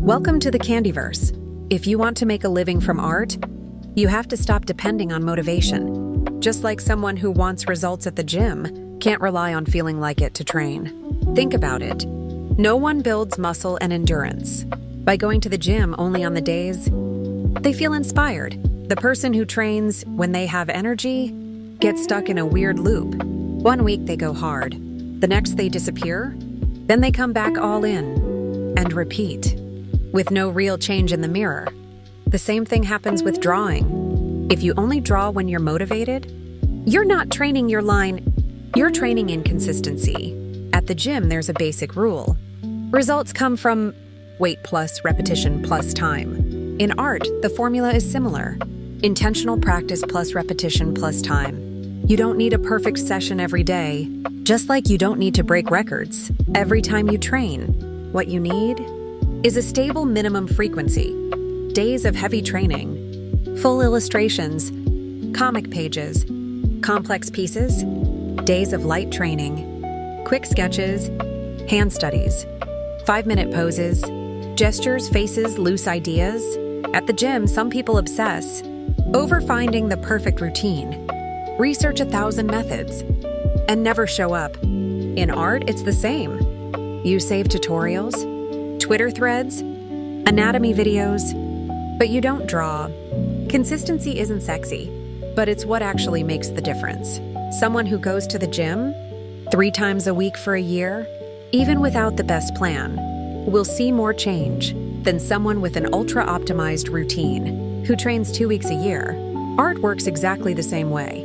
Welcome to the Candyverse. If you want to make a living from art, you have to stop depending on motivation. Just like someone who wants results at the gym can't rely on feeling like it to train. Think about it. No one builds muscle and endurance by going to the gym only on the days they feel inspired. The person who trains when they have energy gets stuck in a weird loop. One week they go hard, the next they disappear, then they come back all in and repeat, with no real change in the mirror. The same thing happens with drawing. If you only draw when you're motivated, you're not training your line, you're training inconsistency. At the gym, there's a basic rule. Results come from weight plus repetition plus time. In art, the formula is similar. Intentional practice plus repetition plus time. You don't need a perfect session every day, just like you don't need to break records every time you train. What you need is a stable minimum frequency. Days of heavy training, full illustrations, comic pages, complex pieces, days of light training, quick sketches, hand studies, 5-minute poses, gestures, faces, loose ideas. At the gym, some people obsess over finding the perfect routine, research 1,000 methods, and never show up. In art, it's the same. You save tutorials, Twitter threads, anatomy videos, but you don't draw. Consistency isn't sexy, but it's what actually makes the difference. Someone who goes to the gym 3 times a week for a year, even without the best plan, will see more change than someone with an ultra-optimized routine who trains 2 weeks a year. Art works exactly the same way.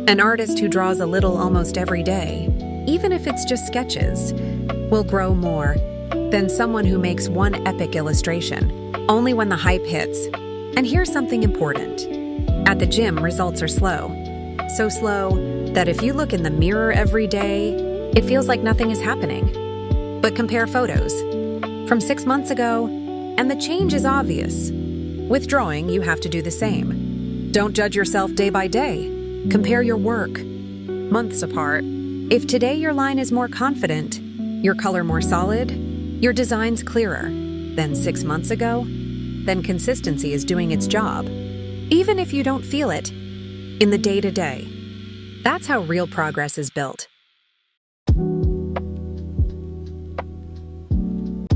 An artist who draws a little almost every day, even if it's just sketches, will grow more than someone who makes one epic illustration only when the hype hits. And here's something important. At the gym, results are slow. So slow that if you look in the mirror every day, it feels like nothing is happening. But compare photos from 6 months ago, and the change is obvious. With drawing, you have to do the same. Don't judge yourself day by day. Compare your work months apart. If today your line is more confident, your color more solid, your design's clearer than 6 months ago, then consistency is doing its job, even if you don't feel it in the day-to-day. That's how real progress is built.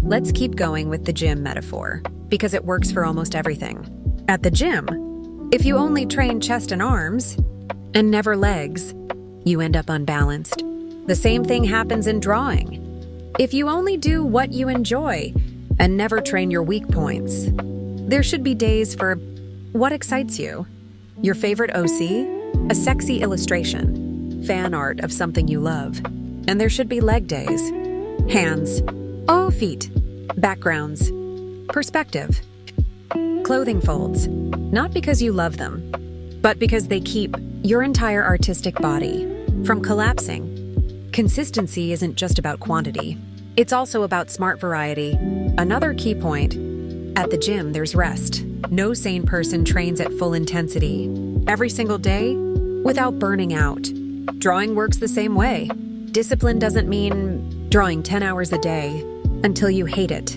Let's keep going with the gym metaphor, because it works for almost everything. At the gym, if you only train chest and arms, and never legs, you end up unbalanced. The same thing happens in drawing. If you only do what you enjoy, and never train your weak points, there should be days for what excites you. Your favorite OC, a sexy illustration, fan art of something you love. And there should be leg days, hands, feet, backgrounds, perspective, clothing folds, not because you love them, but because they keep your entire artistic body from collapsing. Consistency isn't just about quantity. It's also about smart variety. Another key point, at the gym, there's rest. No sane person trains at full intensity every single day without burning out. Drawing works the same way. Discipline doesn't mean drawing 10 hours a day until you hate it.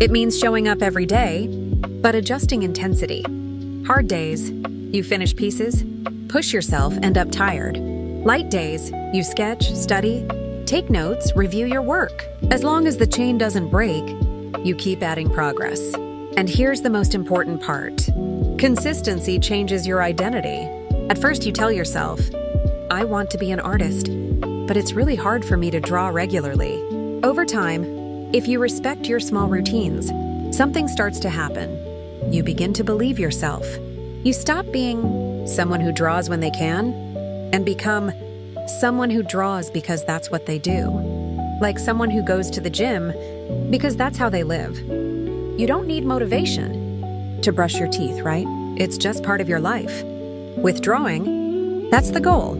It means showing up every day, but adjusting intensity. Hard days, you finish pieces, push yourself, end up tired. Light days, you sketch, study, take notes, review your work. As long as the chain doesn't break, you keep adding progress. And here's the most important part. Consistency changes your identity. At first you tell yourself, I want to be an artist, but it's really hard for me to draw regularly. Over time, if you respect your small routines, something starts to happen. You begin to believe yourself. You stop being someone who draws when they can and become someone who draws because that's what they do. Like someone who goes to the gym because that's how they live. You don't need motivation to brush your teeth, right? It's just part of your life. With drawing, that's the goal.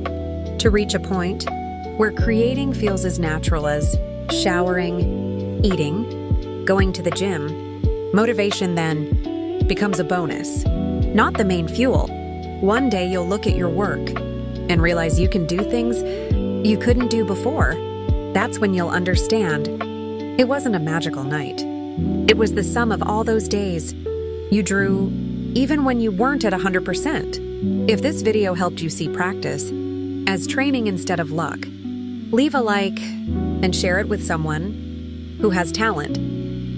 To reach a point where creating feels as natural as showering, eating, going to the gym. Motivation then becomes a bonus, not the main fuel. One day you'll look at your work and realize you can do things you couldn't do before. That's when you'll understand it wasn't a magical night. It was the sum of all those days you drew, even when you weren't at 100%. If this video helped you see practice as training instead of luck, leave a like and share it with someone who has talent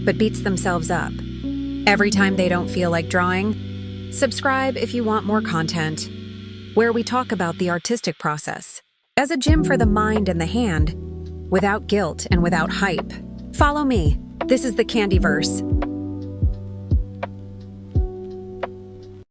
but beats themselves up every time they don't feel like drawing. Subscribe if you want more content where we talk about the artistic process as a gym for the mind and the hand, without guilt and without hype. Follow me. This is the Candyverse.